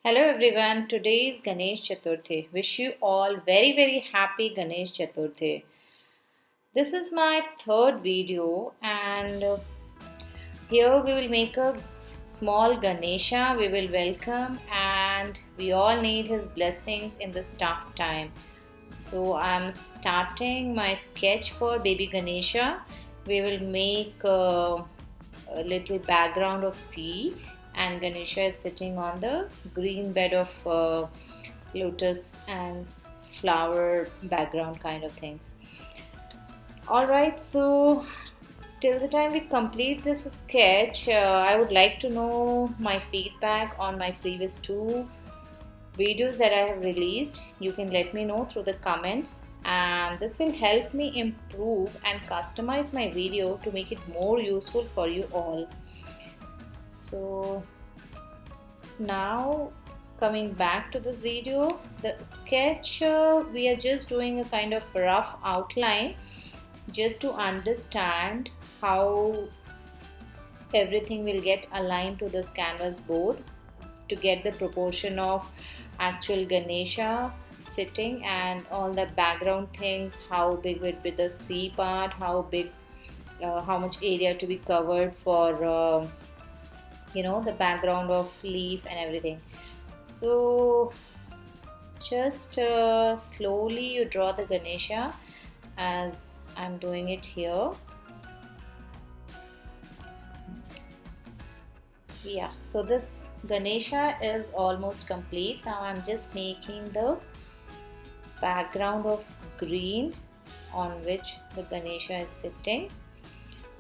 Hello everyone, today is Ganesh Chaturthi. Wish you all very happy Ganesh Chaturthi. This is my third video and here we will make a small Ganesha. We will welcome and we all need his blessings in this tough time. So I'm starting my sketch for baby Ganesha. We will make a little background of sea and Ganesha is sitting on the green bed of lotus and flower background kind of things. Alright, so till the time we complete this sketch, I would like to know my feedback on my previous two videos that I have released. You can let me know through the comments and this will help me improve and customize my video to make it more useful for you all. So now coming back to this video, the sketch we are just doing a kind of rough outline just to understand how everything will get aligned to this canvas board to get the proportion of actual Ganesha sitting and all the background things, how big would be the sea part, how big how much area to be covered for the background of leaf and everything. So just slowly you draw the Ganesha as I'm doing it here. Yeah, so this Ganesha is almost complete. Now I'm just making the background of green on which the Ganesha is sitting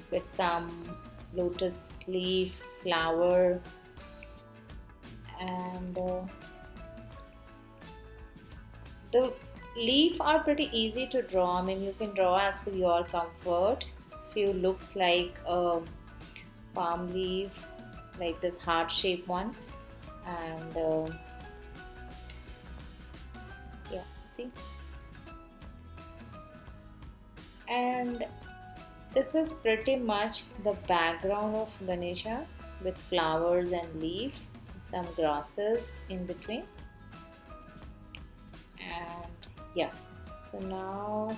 with some lotus leaf, flower and the leaf are pretty easy to draw. I mean, you can draw as per your comfort. Few looks like a palm leaf, like this heart shaped one, and yeah, see, and this is pretty much the background of Ganesha with flowers and leaf, some grasses in between, and yeah, so now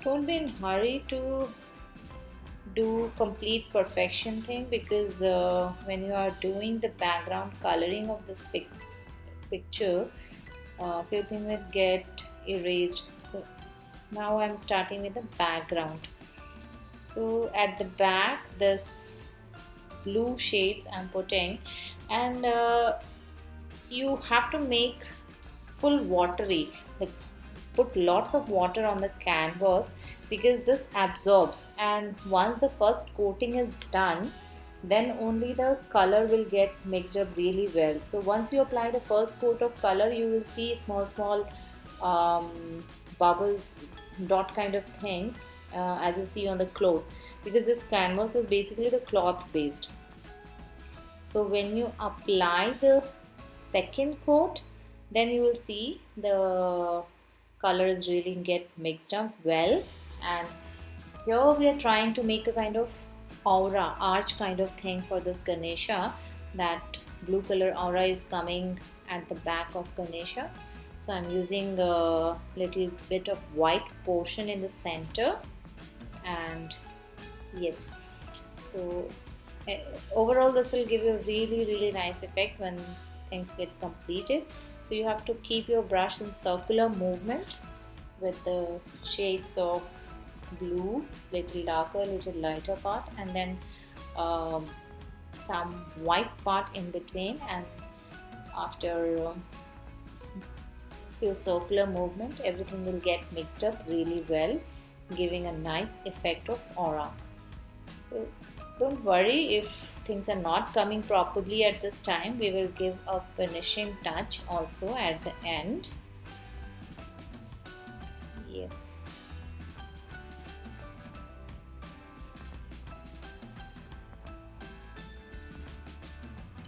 don't be in hurry to do complete perfection thing because when you are doing the background coloring of this picture, few things will get erased. So now I'm starting with the background. So at the back this blue shades I'm putting, and you have to make full watery, like put lots of water on the canvas because this absorbs, and once the first coating is done then only the color will get mixed up really well. So once you apply the first coat of color you will see small bubbles, dot kind of things as you see on the cloth, because this canvas is basically the cloth based. So when you apply the second coat then you will see the colors really get mixed up well, and here we are trying to make a kind of aura, arch kind of thing for this Ganesha. That blue color aura is coming at the back of Ganesha. So I'm using a little bit of white portion in the center, and yes, so overall this will give you a really nice effect when things get completed. So you have to keep your brush in circular movement with the shades of blue, little darker, little lighter part, and then some white part in between, and after few circular movement everything will get mixed up really well, giving a nice effect of aura. So don't worry if things are not coming properly at this time, we will give a finishing touch also at the end. Yes.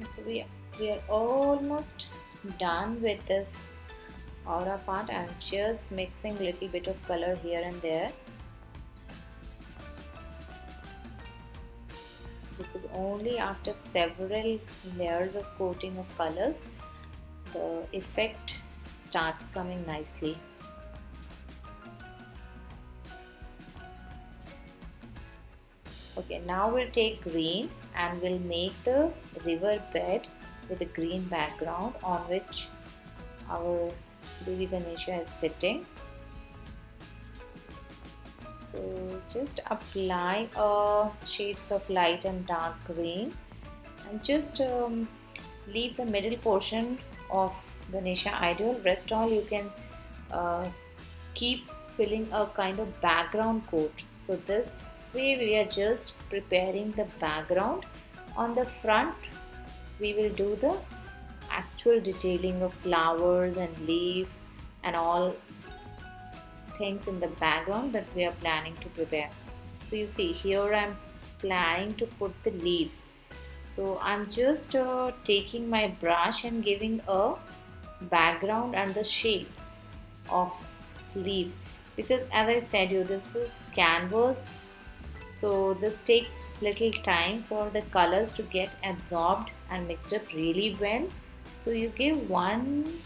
So we are almost done with this aura part. I'm just mixing little bit of color here and there because only after several layers of coating of colors the effect starts coming nicely. Okay, now we'll take green and we'll make the river bed with a green background on which our baby Ganesha is sitting. So just apply shades of light and dark green and just leave the middle portion of Ganesha Idol. Rest all you can keep filling a kind of background coat. So this way we are just preparing the background. On the front we will do the actual detailing of flowers and leaf and all things in the background that we are planning to prepare. So you see here I'm planning to put the leaves. So I'm just taking my brush and giving a background and the shapes of leaf, because as I said you, this is canvas, so this takes little time for the colors to get absorbed and mixed up really well. So you give one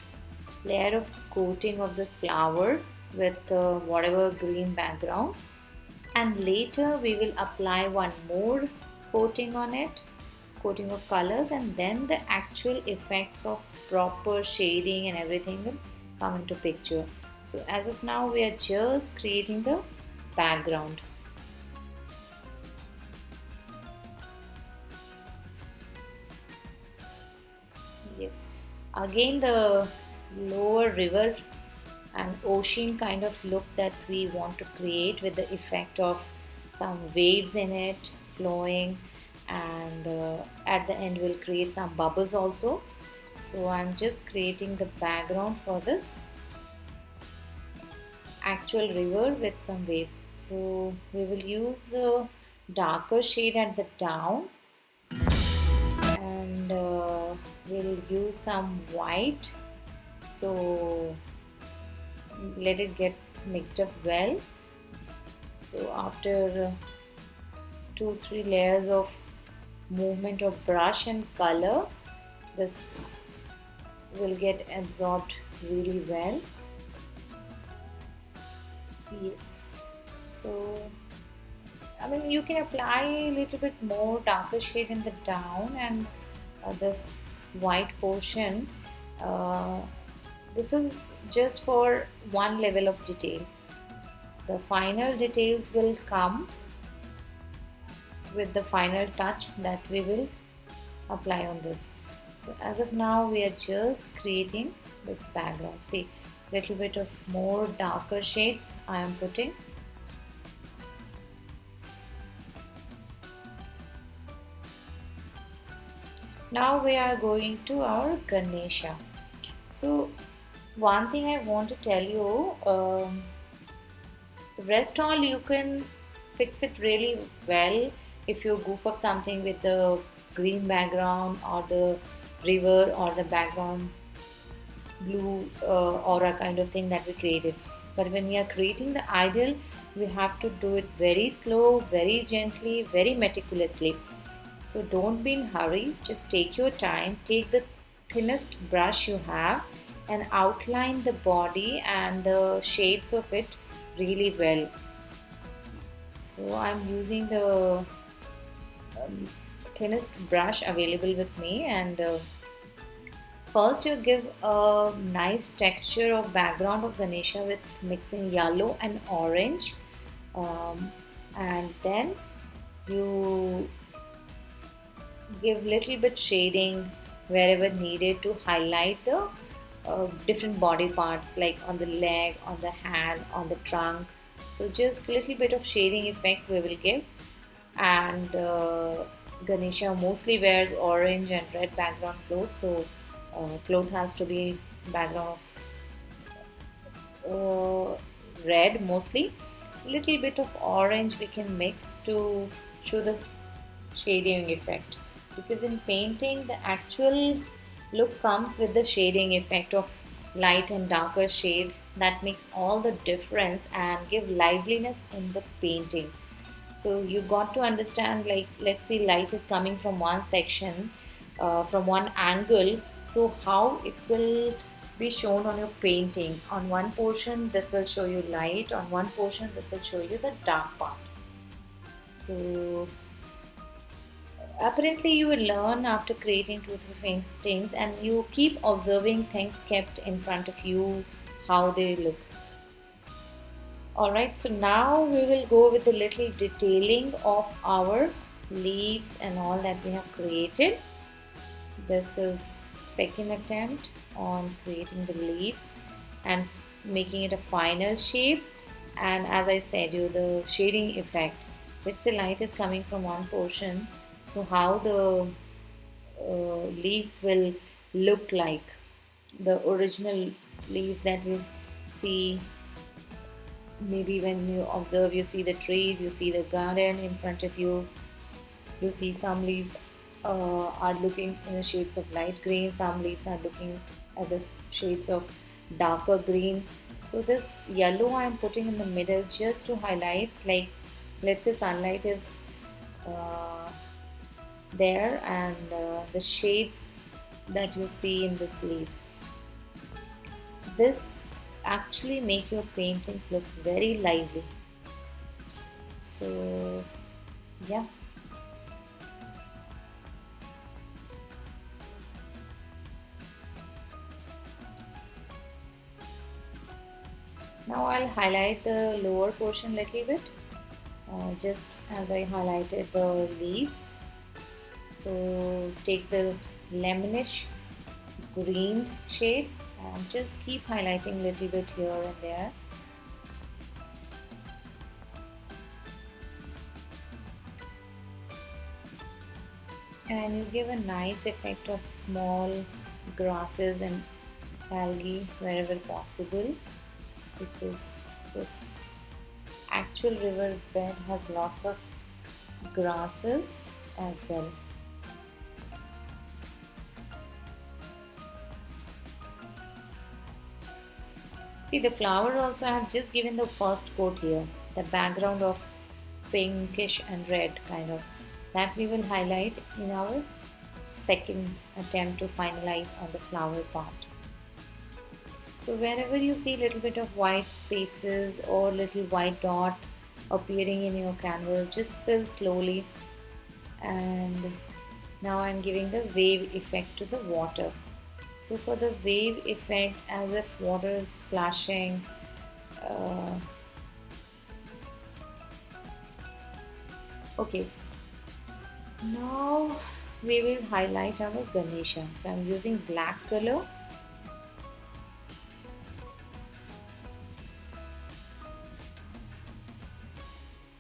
layer of coating of this flower with whatever green background, and later we will apply one more coating on it, coating of colors, and then the actual effects of proper shading and everything will come into picture. So as of now we are just creating the background. Yes, again the lower river and ocean kind of look that we want to create with the effect of some waves in it flowing, and at the end we'll create some bubbles also. So I'm just creating the background for this actual river with some waves. So we will use a darker shade at the down, and we'll use some white, so let it get mixed up well. So after 2-3 layers of movement of brush and color, this will get absorbed really well. Yes, so I mean you can apply a little bit more darker shade in the down, and this white portion, this is just for one level of detail. The final details will come with the final touch that we will apply on this. So as of now we are just creating this background. See, little bit of more darker shades I am putting. Now we are going to our Ganesha. So one thing I want to tell you, rest all you can fix it really well if you goof up something with the green background or the river or the background blue aura kind of thing that we created. But when we are creating the idol, we have to do it very slow, very gently, very meticulously. So don't be in hurry, just take your time, take the thinnest brush you have and outline the body and the shades of it really well. So I'm using the thinnest brush available with me, and first you give a nice texture of background of Ganesha with mixing yellow and orange, and then you give little bit shading wherever needed to highlight the different body parts, like on the leg, on the hand, on the trunk. So just little bit of shading effect we will give. And Ganesha mostly wears orange and red background clothes, so cloth has to be background of red mostly. Little bit of orange we can mix to show the shading effect, because in painting the actual look comes with the shading effect of light and darker shade that makes all the difference and give liveliness in the painting. So you got to understand, like, let's say light is coming from one section, from one angle. So how it will be shown on your painting? On one portion, this will show you light. On one portion, this will show you the dark part. So apparently you will learn after creating 2 3 paintings, and you keep observing things kept in front of you, how they look. Alright, so now we will go with a little detailing of our leaves and all that we have created. This is second attempt on creating the leaves and making it a final shape. And as I said you, the shading effect, let's say light is coming from one portion, so how the leaves will look like, the original leaves that we see. Maybe when you observe, you see the trees, you see the garden in front of you, you see some leaves are looking in the shades of light green, some leaves are looking as a shades of darker green. So this yellow I am putting in the middle just to highlight, like, let's say sunlight is uh, there, and the shades that you see in these leaves, this actually make your paintings look very lively. So yeah, now I'll highlight the lower portion little bit, just as I highlighted the leaves. So take the lemonish green shade and just keep highlighting little bit here and there. And you give a nice effect of small grasses and algae wherever possible, because this actual river bed has lots of grasses as well. See, the flower also I have just given the first coat here, the background of pinkish and red kind of, that we will highlight in our second attempt to finalize on the flower part. So wherever you see little bit of white spaces or little white dot appearing in your canvas, just fill slowly. And now I'm giving the wave effect to the water. So for the wave effect, as if water is splashing, okay, now we will highlight our Ganesha. So I'm using black color.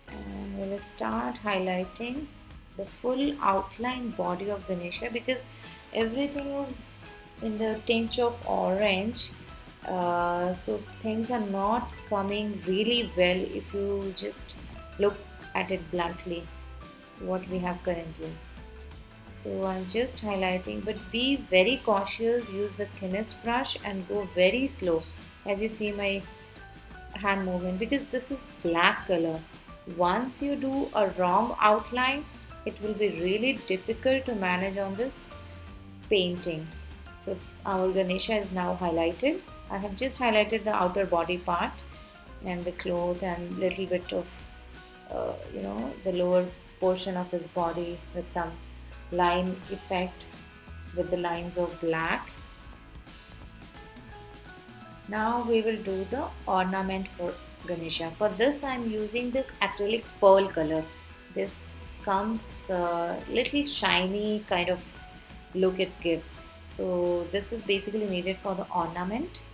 And we'll start highlighting the full outline body of Ganesha, because everything is in the tinge of orange, so things are not coming really well if you just look at it bluntly, what we have currently. So I'm just highlighting, but be very cautious, use the thinnest brush and go very slow, as you see my hand movement, because this is black color. Once you do a wrong outline, it will be really difficult to manage on this painting. So our Ganesha is now highlighted. I have just highlighted the outer body part and the cloth and little bit of the lower portion of his body with some line effect with the lines of black. Now we will do the ornament for Ganesha. For this I am using the acrylic pearl color. This comes little shiny kind of look it gives. So this is basically needed for the ornament.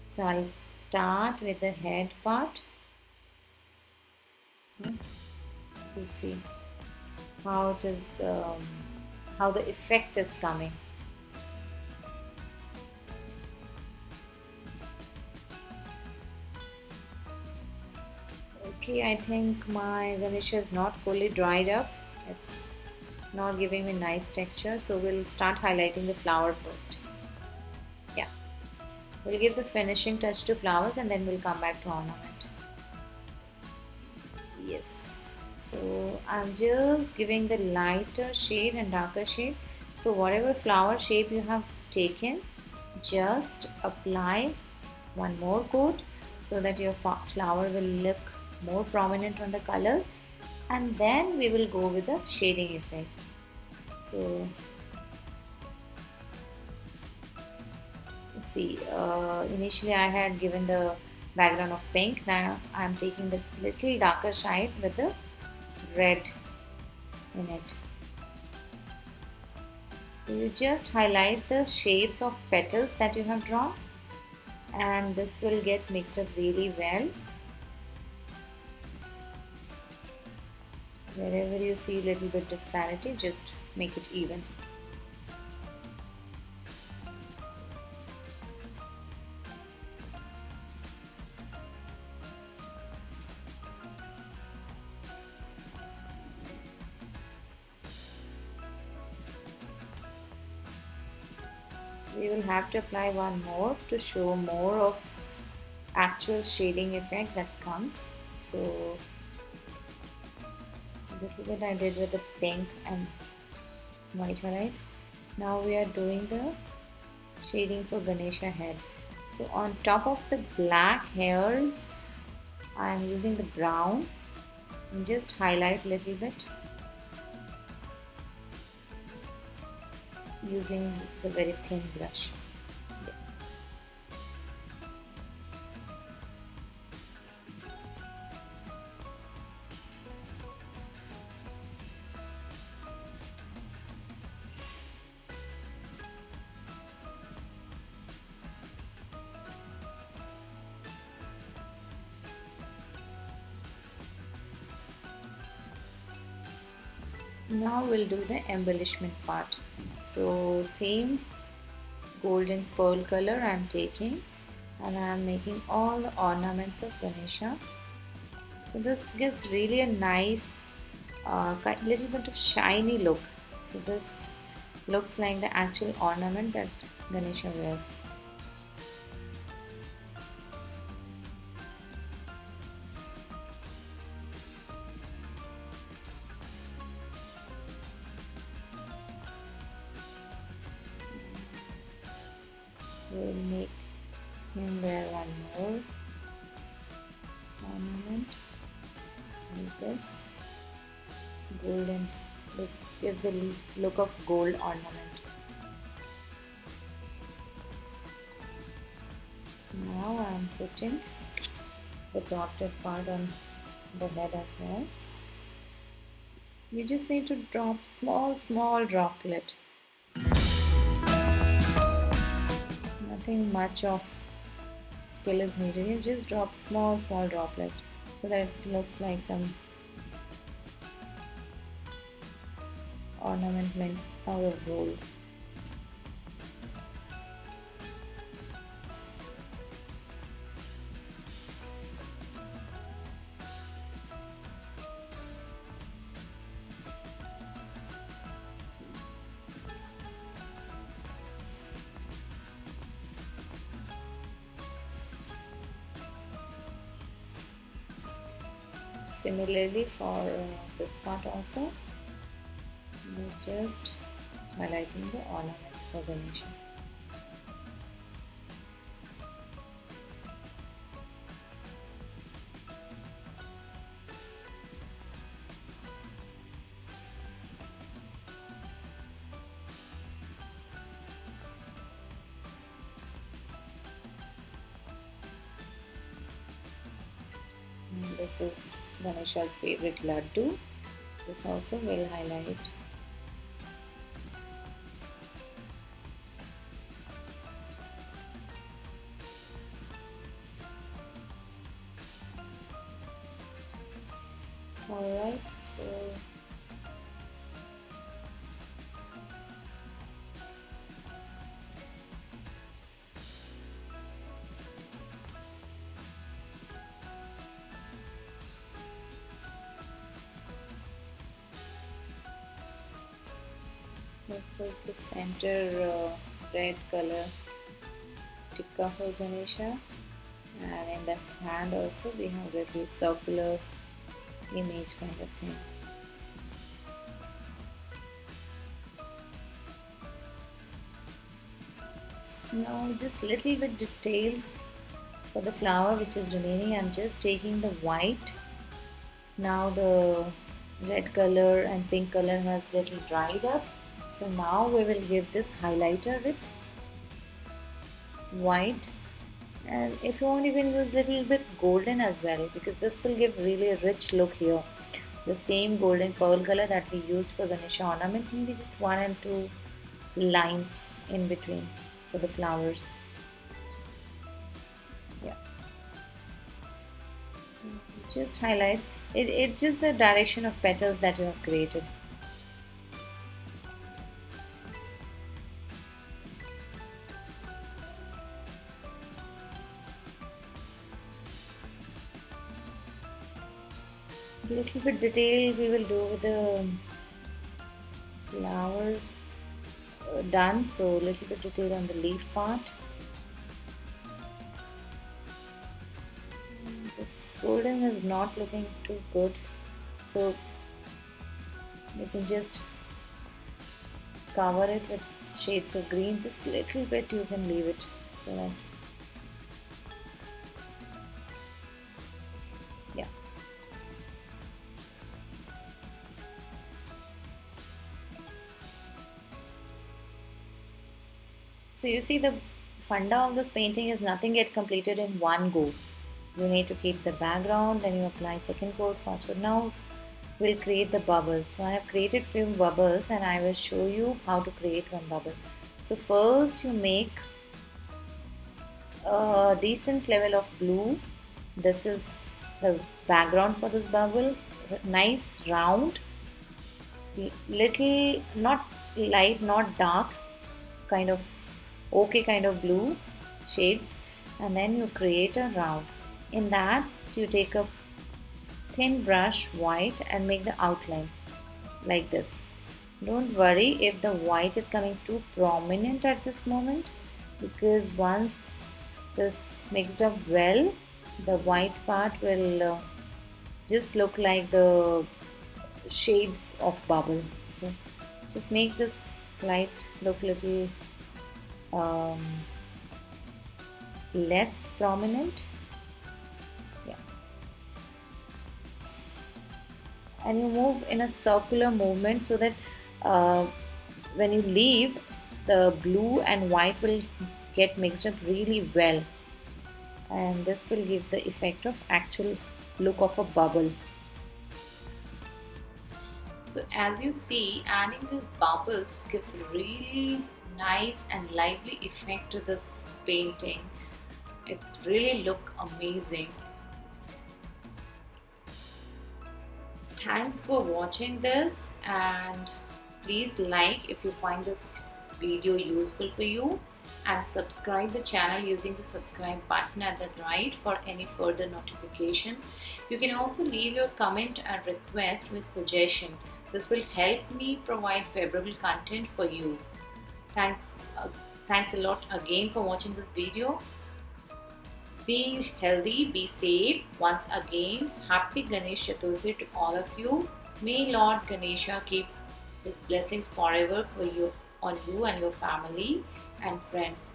So I'll start with the head part. You see how it is, how the effect is coming. Okay, I think my Ganesha is not fully dried up. It's not giving me nice texture, so we'll start highlighting the flower first. Yeah, we'll give the finishing touch to flowers and then we'll come back to ornament. Yes, So I'm just giving the lighter shade and darker shade. So whatever flower shape you have taken, just apply one more coat so that your flower will look more prominent on the colors, and then we will go with the shading effect. So see, initially I had given the background of pink. Now I am taking the little darker shade with the red in it. So you just highlight the shapes of petals that you have drawn, and this will get mixed up really well. Wherever you see a little bit disparity, just make it even. We will have to apply one more to show more of actual shading effect that comes. So a little bit I did with the pink and white highlight. Now we are doing the shading for Ganesha head. So on top of the black hairs, I am using the brown and just highlight a little bit using the very thin brush. Now we'll do the embellishment part. So same golden pearl color I'm taking, and I'm making all the ornaments of Ganesha. So this gives really a nice little bit of shiny look. So this looks like the actual ornament that Ganesha wears. We'll make him wear one more ornament like this. Golden. This gives the look of gold ornament. Now I'm putting the dotted part on the head as well. We just need to drop small droplet. Nothing much of skill is needed. You just drop small droplet so that it looks like some ornament made out of gold. Similarly for this part also, we're just highlighting the ornament for Ganesha. And this is Ganesha's favorite laddu. This also will highlight. Alright, so let's put the center red color tikka for Ganesha, and in the hand also we have little circular image kind of thing. Now just little bit detail for the flower which is remaining. I'm just taking the white. Now the red color and pink color has little dried up. So now we will give this highlighter with white, and if you want you can use little bit golden as well, because this will give really a rich look here. The same golden pearl color that we used for Ganesha ornament, maybe just 1 and 2 lines in between for the flowers. Yeah, just highlight it. It's just the direction of petals that you have created. A little bit detail we will do with the flower done, so little bit detail on the leaf part. This golden is not looking too good, so you can just cover it with shades of green. Just little bit you can leave it, so that yeah. So you see the funda of this painting is nothing yet completed in one go. You need to keep the background, then you apply second coat, first coat. Now we'll create the bubbles. So I have created few bubbles and I will show you how to create one bubble. So first you make a decent level of blue. This is the background for this bubble. Nice round, little not light, not dark, kind of okay kind of blue shades, and then you create a round. In that you take a thin brush white and make the outline like this. Don't worry if the white is coming too prominent at this moment, because once this mixed up well, the white part will just look like the shades of bubble. So just make this light look little um, less prominent. Yeah, and you move in a circular movement so that when you leave, the blue and white will get mixed up really well, and this will give the effect of actual look of a bubble. So as you see, adding these bubbles gives a really nice and lively effect to this painting. It's really look amazing. Thanks for watching this, and please like if you find this video useful for you, and subscribe the channel using the subscribe button at the right for any further notifications. You can also leave your comment and request with suggestion. This will help me provide favorable content for you. Thanks a lot again for watching this video. Be healthy, be safe. Once again, happy Ganesh Chaturthi to all of you. May Lord Ganesha keep his blessings forever for you, on you and your family and friends.